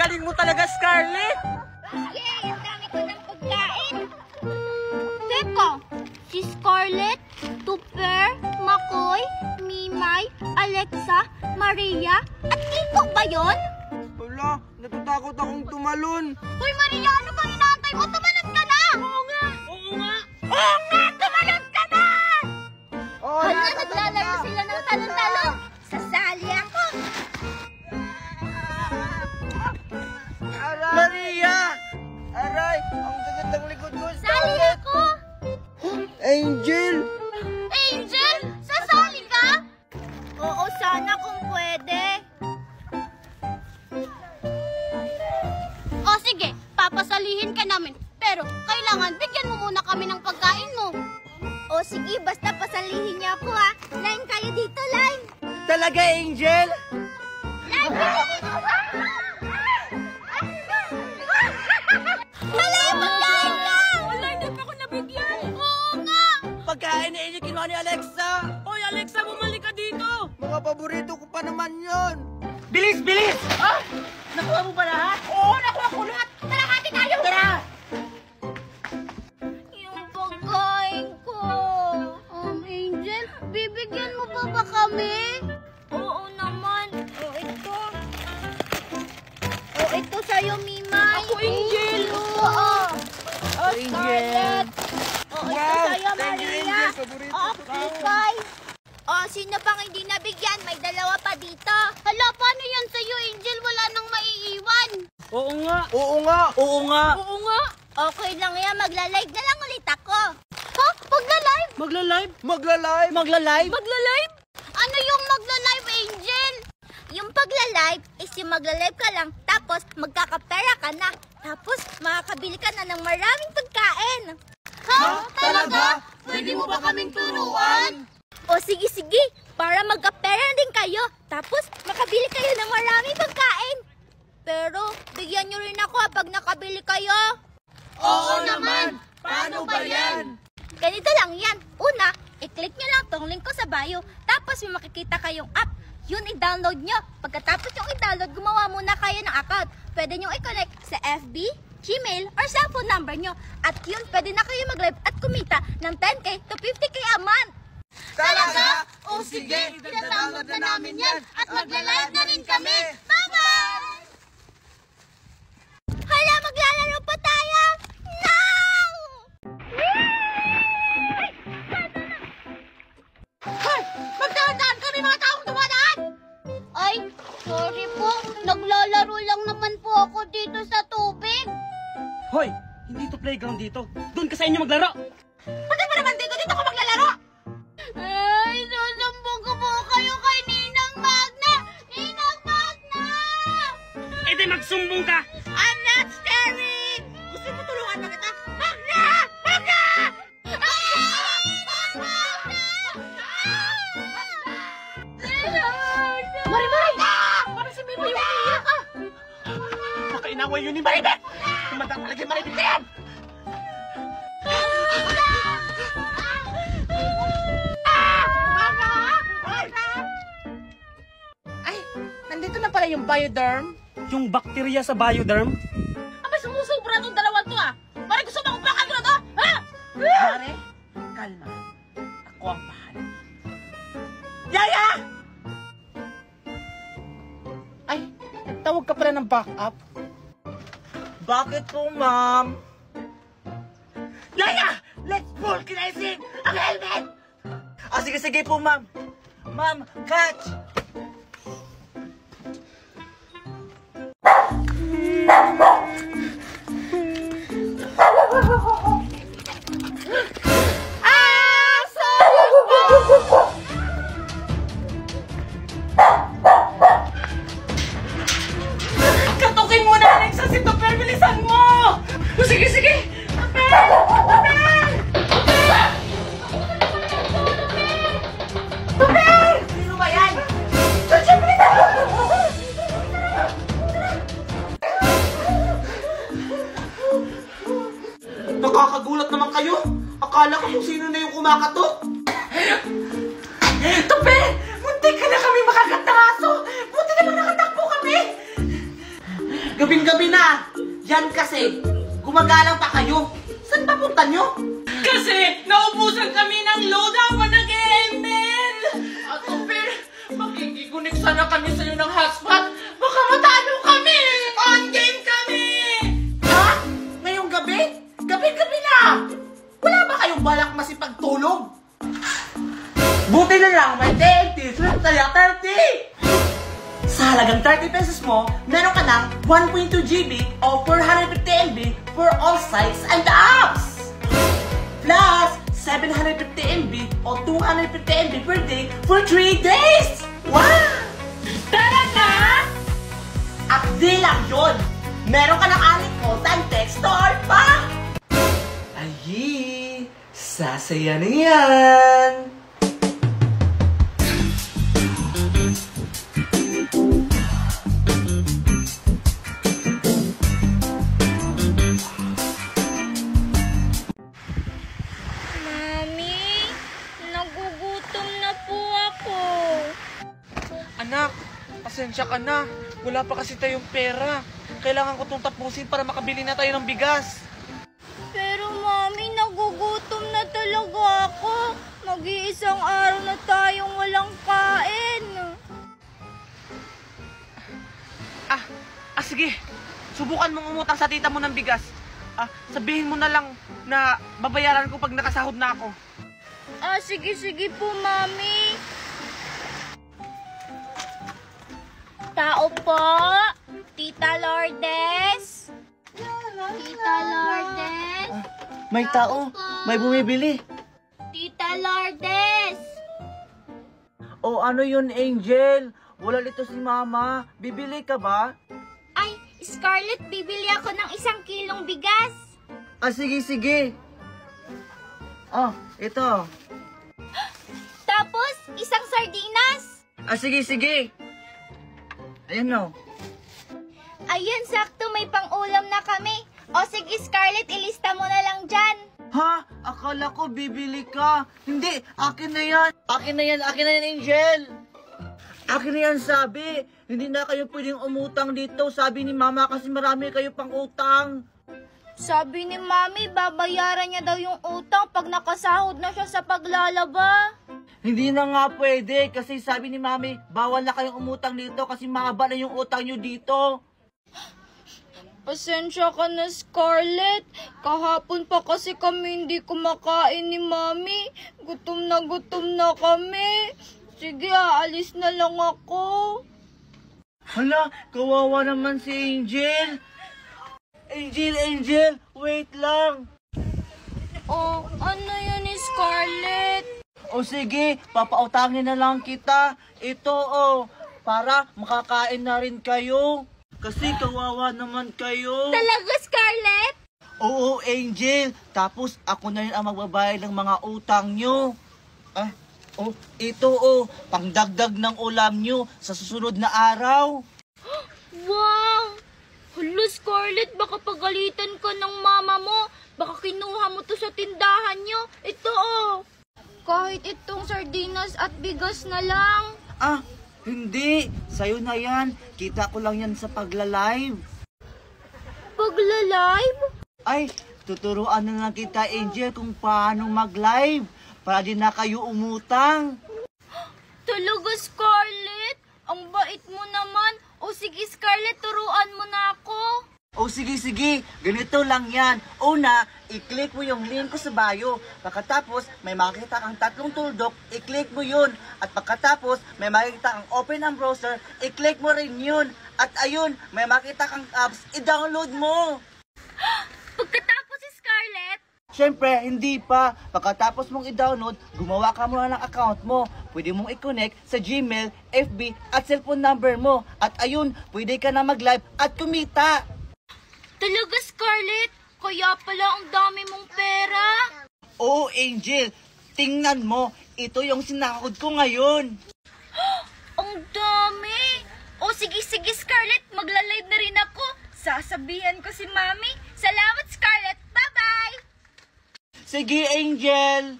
galing mo talaga, Scarlett! Yay! Ang dami ko ng pagkain! Teka, si Scarlett, Tupper, Makoy, Mimay, Alexa, Maria, at Kiko ba yun? Wala, natatakot akong tumalon. Hoy Maria, ano ba inaantay mo? Tumalon ka na! Oo nga! Oo nga! Oo nga! Tumalon ka na! Oh, Hala, naglalaro sila ng talon-talon. Sasali ako. Aray! Maria! Aray! Ang sakit ng likod ko. Sali ako. Angel! Angel, sasali ka? Oo, sana kung pwede. O sige, papasalihin ka namin. Pero kailangan bigyan mo muna kami ng pagkain mo. O sige, basta pasalihin niyo ako ha. Line kayo dito, line. Talaga, Angel? Line kayo dito. Wala yung pagkain ka! Wala, hindi pa ako nabigyan. Oo nga. Pagkain ni Angel, kinuha ni Alexa! Hoy, Alexa, bumalik ka dito! Mga paborito ko pa naman yon. Bilis, bilis! Ah! Nakuha mo ba lahat? Oo, nakuha ko lahat. Tara, hati tayo. Tara! Yung pagkain ko. Angel, bibigyan mo pa ba kami? Oo naman. O, ito. O, ito sa'yo, Mimay. Ako, Angel. Oo. O, Angel. Scarlett. O, ito Wow! sa'yo, Thank you, Maria. Angel. Paborito O, ko to. Kikay. O, sino pang hindi nabigyan? May dalawa pa dito. Hala, paano yan sa'yo, Angel? Wala nang maiiwan. Oo nga! Oo nga! Oo nga! Oo nga! Okay lang yan, magla-live na lang ulit ako. Ha? Magla-live? Magla-live? Magla-live! Magla-live? Magla-live? Ano yung magla-live, Angel? Yung pagla-live is yung magla-live ka lang, tapos magkakapera ka na. Tapos makakabili ka na ng maraming pagkain. Ha? Talaga? Pwede mo ba kaming turuan? O sige, para magkapera din kayo. Tapos makabili kayo ng maraming pagkain. Pero bigyan nyo rin ako pag nakabili kayo. Oo naman! Paano ba yan? Ganito lang yan. Una, i-click nyo lang tong link ko sa bio. Tapos may makikita kayong app. Yun, i-download nyo. Pagkatapos yung i-download, gumawa muna kayo ng account. Pwede nyo i-connect sa FB, Gmail, or cellphone number nyo. At yun, pwede na kayo mag-live at kumita ng 10K to 50K a month. Talaga? O sige, i-download na namin yan. At magla-live na rin kami. Bye-bye! Hala, maglalaro pa tayo! No! Hoy! Magdaan-daan kami mga taong dumadaan! Ay, sorry po. Naglalaro lang naman po ako dito sa tubig. Hoy! Hindi to playground dito. Doon ka sa inyo maglaro! Pati ba naman dito? Dito ko maglalaro! Ay, susumbong ko po kayo kay Ninang Magna! Ninang Magna! Eh di magsumbong ka! I'm not staring! Gusto mo tulungan na kita? Magna! Magna! Mari! Parang si Mimo yung umiiyak ka! Baka inaway yun ni Maribet! Tumanda talaga yung Maribet na yan! Ay, nandito na pala yung Bioderm. Yung bakterya sa bioderm? Abay, sumusubra tong dalawang to ah! Mari, gusto mo akong pakan ko na to? Ha? Pare, kalma. Ako ang bahala. Yaya! Ay, tawag ka pala ng backup. Bakit po, ma'am? Yaya! Let's vulcanizing ang helmet! Ah, sige po, ma'am. Ma'am, catch! Katukin mo na, Alexa! Si Tupper, bilisan mo! Sige! Tupper! Tupper! Sino ba yan? Gabing-gabi na! Yan kasi, gumagalang pa kayo. Saan papunta nyo? Kasi naubusan kami ng load habang nag-e-ML! At Super, makikikunik sana kami sa'yo ng hotspot. Baka matalo kami! On game kami! Ha? Ngayong gabi? Gabi-gabi na! Wala ba kayong balak masipagtulog? Buti na lang, may TNT, swerte kaya 30! Sa halagang 30 pesos mo, meron ka ng 1.2 GB o 450 MB for all sites and apps! Plus, 750 MB o 250 MB per day for 3 days! Wow! Tara na! At di lang yun! Meron ka ng aling call text store pa! Ay, sasaya na yan! Mami, nagugutom na po ako. Anak, pasensya ka na. Wala pa kasi tayong pera. Kailangan ko itong tapusin para makabili na tayo ng bigas. Pero Mami, nagugutom na talaga ako. Mag-iisang araw na tayong walang kain. Sige. Subukan mong umutang sa tita mo ng bigas. Sabihin mo na lang na babayaran ko pag nakasahod na ako. Sige po, Mami. Tao po. Tita Lourdes. Tita Lourdes. May tao. May bumibili. Tita Lourdes. O ano yun, Angel? Wala dito si Mama. Bibili ka ba? Ay, Scarlett, bibili ako ng 1 kilong bigas. Sige. Ito. Tapos, 1 sardinas. Sige. Ayan o. Ayun, sakto may pang-ulam na kami. O sige, Scarlett, ilista mo na lang dyan. Ha? Akala ko bibili ka. Hindi, akin na yan. Akin na yan, Angel. Akin na yan, sabi. Hindi na kayo pwedeng umutang dito. Sabi ni Mama kasi marami kayo pang utang. Sabi ni Mami, babayaran niya daw yung utang pag nakasahod na siya sa paglalaba. Hindi na nga pwede kasi sabi ni Mami, bawal na kayong umutang dito kasi mahaba na yung utang nyo dito. Pasensya ka na, Scarlett. Kahapon pa kasi kami hindi kumakain ni Mami. Gutom na kami. Sige, aalis na lang ako. Hala, kawawa naman si Angel. Angel, wait lang. Oh, ano yun ni Scarlett? O sige, papautangin na lang kita. Ito para makakain na rin kayo. Kasi kawawa naman kayo. Talaga, Scarlett? Oo, Angel. Tapos ako na rin ang magbabayad ng mga utang nyo. Ito pangdagdag ng ulam nyo sa susunod na araw. Wow! Hala, Scarlett, baka pagalitan ka ng mama mo. Baka kinuha mo to sa tindahan nyo. Ito kahit itong sardinas at bigas na lang. Hindi. Sa'yo na yan. Kita ko lang yan sa pagla-live. Pagla-live? Ay, tuturuan na lang kita, Angel, kung paano mag-live. Para din na kayo umutang. Talaga, Scarlett? Ang bait mo naman. O sige, Scarlett, turuan mo na ako. Sige. Ganito lang yan. Una, i-click mo yung link ko sa bio. Pagkatapos, may makikita kang 3 tuldok, i-click mo yun. At pagkatapos, may makikita kang open ang browser, i-click mo rin yun. At ayun, may makikita kang apps, i-download mo. Pagkatapos si Scarlett? Siyempre, hindi pa. Pagkatapos mong i-download, gumawa ka muna ng account mo. Pwede mong i-connect sa Gmail, FB, at cellphone number mo. At ayun, pwede ka na mag-live at kumita. Talaga, Scarlett? Kaya pala ang dami mong pera? Oo, Angel. Tingnan mo. Ito yung sinakod ko ngayon. Ang dami! O sige, Scarlett. Magla-live na rin ako. Sasabihan ko si Mami. Salamat, Scarlett. Bye-bye! Sige, Angel.